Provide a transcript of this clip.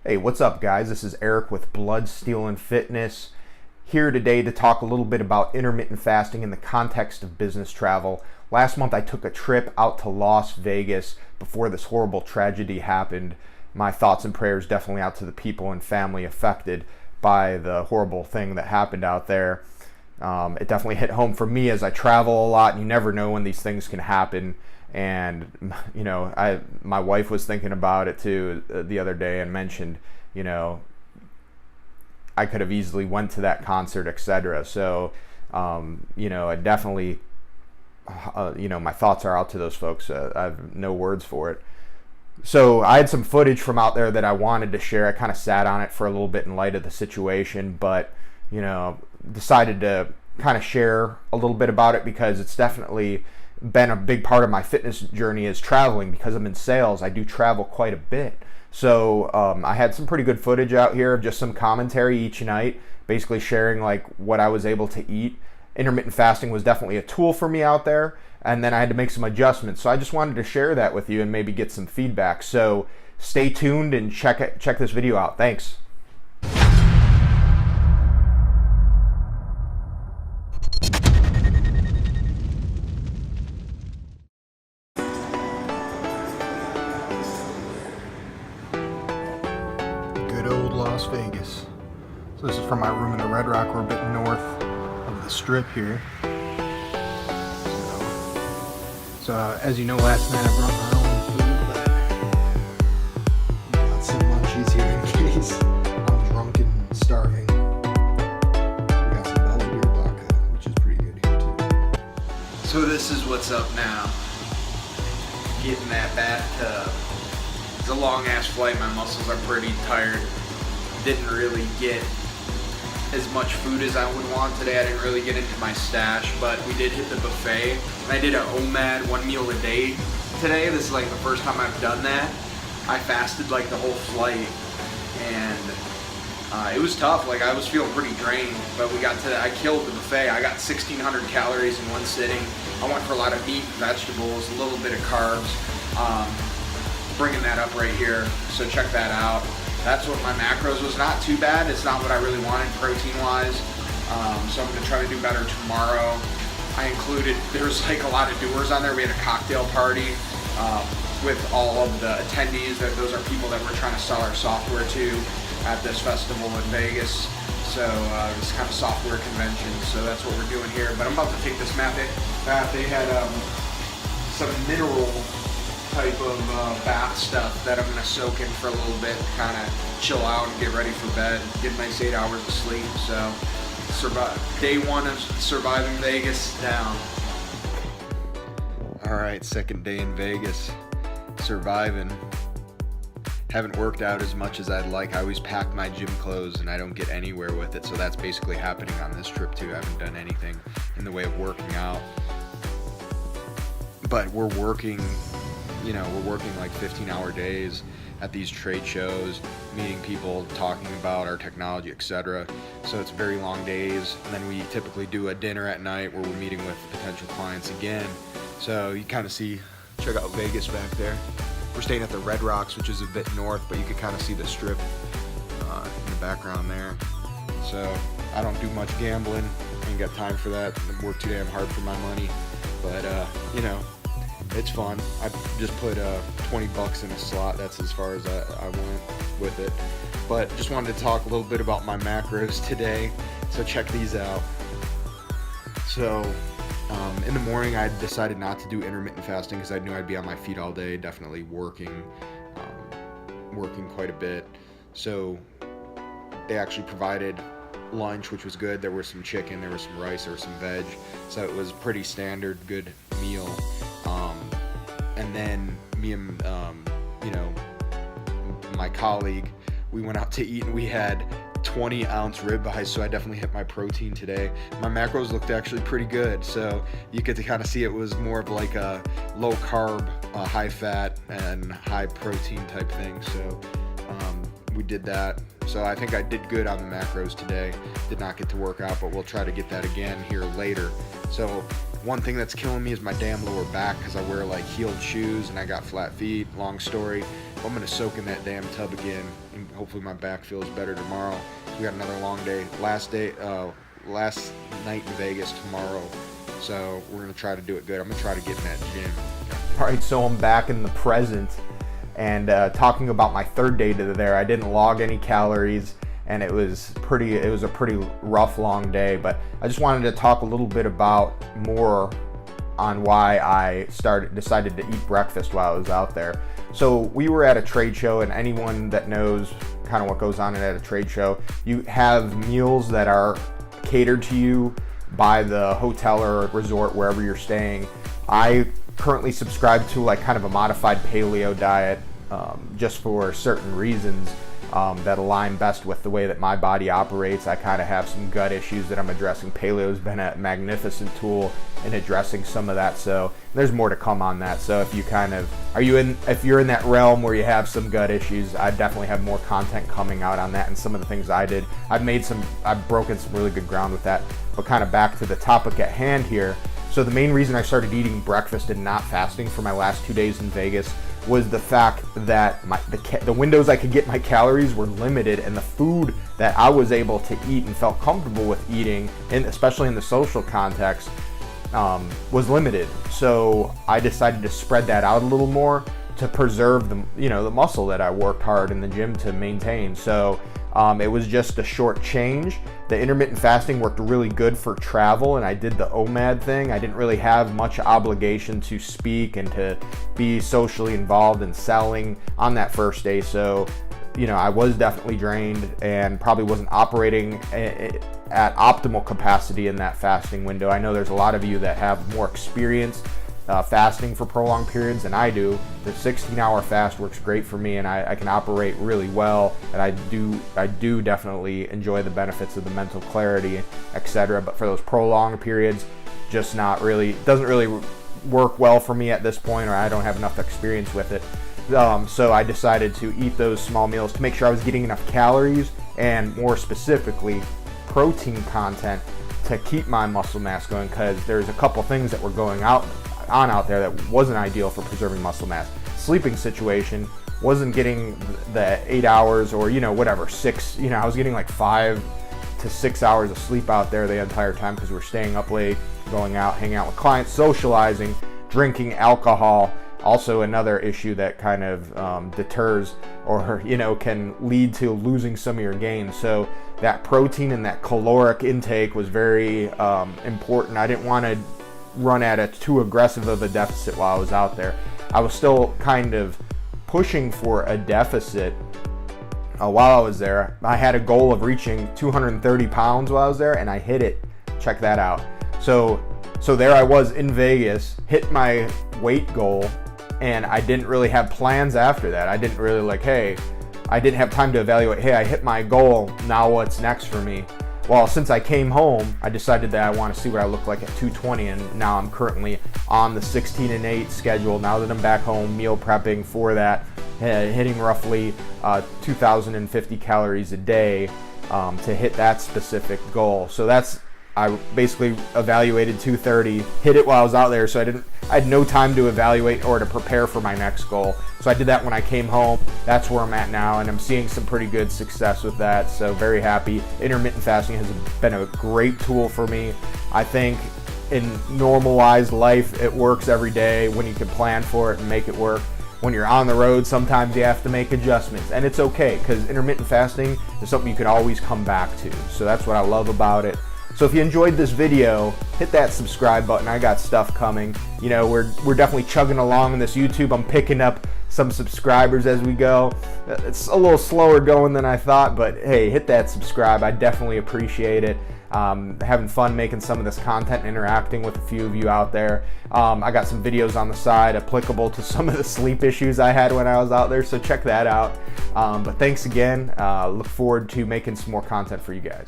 Hey, what's up, guys? This is Eric with Blood, Steel, and Fitness, here today to talk a little bit about intermittent fasting in the context of business travel. Last month I took a trip out to Las Vegas before this horrible tragedy happened. My thoughts and prayers definitely out to the people and family affected by the horrible thing that happened out there. It definitely hit home for me as I travel a lot, and you never know when these things can happen. And my wife was thinking about it too the other day and mentioned, I could have easily went to that concert, etc. So, I definitely, my thoughts are out to those folks. I have no words for it. So I had some footage from out there that I wanted to share. I kind of sat on it for a little bit in light of the situation, but, decided to kind of share a little bit about it because it's definitely been a big part of my fitness journey is traveling. Because I'm in sales, I do travel quite a bit. So I had some pretty good footage out here of just some commentary each night, basically sharing like what I was able to eat. Intermittent fasting was definitely a tool for me out there, and then I had to make some adjustments. So I just wanted to share that with you and maybe get some feedback. So stay tuned and check this video out. Thanks. Good old Las Vegas. So this is from my room in the Red Rock. We're a bit north of the Strip here. So as you know, last night I brought my own food, but got some munchies here in case I'm drunk and starving. We got some Belvedere vodka, which is pretty good here too. So this is what's up now. Getting that bathtub. It's a long ass flight, my muscles are pretty tired. Didn't really get as much food as I would want today. I didn't really get into my stash, but we did hit the buffet. And I did an OMAD, 1 meal a day today. This is like the first time I've done that. I fasted like the whole flight, and it was tough. Like I was feeling pretty drained, but I killed the buffet. I got 1,600 calories in one sitting. I went for a lot of meat, vegetables, a little bit of carbs. Bringing that up right here, so check that out. That's what my macros was. Not too bad. It's not what I really wanted protein wise, so I'm gonna try to do better tomorrow. There was like a lot of doers on there. We had a cocktail party with all of the attendees. Those are people that we're trying to sell our software to at this festival in Vegas. So it's kind of software convention, so that's what we're doing here. But I'm about to take this bath. They had some mineral type of bath stuff that I'm gonna soak in for a little bit, kind of chill out and get ready for bed, get a nice 8 hours of sleep. So day one of surviving Vegas down. All right, second day in Vegas, surviving. Haven't worked out as much as I'd like. I always pack my gym clothes and I don't get anywhere with it, so that's basically happening on this trip too. I haven't done anything in the way of working out, but we're working like 15-hour days at these trade shows, meeting people, talking about our technology, etc. So it's very long days. And then we typically do a dinner at night where we're meeting with potential clients again. So you kind of check out Vegas back there. We're staying at the Red Rocks, which is a bit north, but you can kind of see the Strip in the background there. So I don't do much gambling. Ain't got time for that. I work too damn hard for my money. But it's fun. I just put 20 bucks in a slot. That's as far as I went with it. But just wanted to talk a little bit about my macros today. So check these out. So in the morning, I decided not to do intermittent fasting because I knew I'd be on my feet all day, definitely working quite a bit. So they actually provided lunch, which was good. There was some chicken, there was some rice, there was some veg. So it was pretty standard, good meal. And then me and my colleague, we went out to eat and we had 20-ounce ribeye, so I definitely hit my protein today. My macros looked actually pretty good, so you get to kind of see it was more of like a low carb, high fat, and high protein type thing. So we did that. So I think I did good on the macros today. Did not get to work out, but we'll try to get that again here later. So one thing that's killing me is my damn lower back because I wear like heeled shoes and I got flat feet. Long story. I'm gonna soak in that damn tub again, and hopefully my back feels better tomorrow. We got another long day. Last night in Vegas tomorrow, so we're gonna try to do it good. I'm gonna try to get in that gym. All right, so I'm back in the present and talking about my third day to there. I didn't log any calories, and it was a pretty rough long day, but I just wanted to talk a little bit about more on why I decided to eat breakfast while I was out there. So we were at a trade show, and anyone that knows kind of what goes on at a trade show, you have meals that are catered to you by the hotel or resort wherever you're staying. I currently subscribe to like kind of a modified paleo diet just for certain reasons that align best with the way that my body operates. I kind of have some gut issues that I'm addressing. Paleo has been a magnificent tool in addressing some of that, so there's more to come on that. So if you if you're in that realm where you have some gut issues, I definitely have more content coming out on that and some of the things I did. I've broken some really good ground with that. But kind of back to the topic at hand here. So the main reason I started eating breakfast and not fasting for my last 2 days in Vegas was the fact that the windows I could get my calories were limited, and the food that I was able to eat and felt comfortable with eating, and especially in the social context, was limited. So I decided to spread that out a little more to preserve the muscle that I worked hard in the gym to maintain. So it was just a short change. The intermittent fasting worked really good for travel, and I did the OMAD thing. I didn't really have much obligation to speak and to be socially involved in selling on that first day. So, I was definitely drained and probably wasn't operating at optimal capacity in that fasting window. I know there's a lot of you that have more experience fasting for prolonged periods than I do. The 16-hour fast works great for me, and I can operate really well, and I do definitely enjoy the benefits of the mental clarity, etc. But for those prolonged periods, just not really, doesn't really work well for me at this point, or I don't have enough experience with it. So I decided to eat those small meals to make sure I was getting enough calories and, more specifically, protein content to keep my muscle mass going, because there's a couple things that were going on out there that wasn't ideal for preserving muscle mass. Sleeping situation, wasn't getting the 8 hours or whatever, 6, I was getting like 5 to 6 hours of sleep out there the entire time because we're staying up late, going out, hanging out with clients, socializing, drinking alcohol. Also another issue that kind of deters or can lead to losing some of your gains. So that protein and that caloric intake was very important. I didn't want to run at it too aggressive of a deficit while I was out there. I was still kind of pushing for a deficit while I was there. I had a goal of reaching 230 pounds while I was there, and I hit it. Check that out. So there I was in Vegas, hit my weight goal, and I didn't really have plans after that. I didn't really I didn't have time to evaluate, hey, I hit my goal, now what's next for me? Well, since I came home, I decided that I want to see what I look like at 220, and now I'm currently on the 16 and 8 schedule. Now that I'm back home, meal prepping for that, hitting roughly 2,050 calories a day to hit that specific goal. So I basically evaluated 230, hit it while I was out there, so I had no time to evaluate or to prepare for my next goal. So I did that when I came home. That's where I'm at now, and I'm seeing some pretty good success with that, so very happy. Intermittent fasting has been a great tool for me. I think in normalized life, it works every day when you can plan for it and make it work. When you're on the road, sometimes you have to make adjustments, and it's okay, because intermittent fasting is something you can always come back to. So that's what I love about it. So if you enjoyed this video, hit that subscribe button. I got stuff coming. We're definitely chugging along in this YouTube. I'm picking up some subscribers as we go. It's a little slower going than I thought, but hey, hit that subscribe. I definitely appreciate it. Having fun making some of this content, interacting with a few of you out there. I got some videos on the side applicable to some of the sleep issues I had when I was out there, so check that out. But thanks again. Look forward to making some more content for you guys.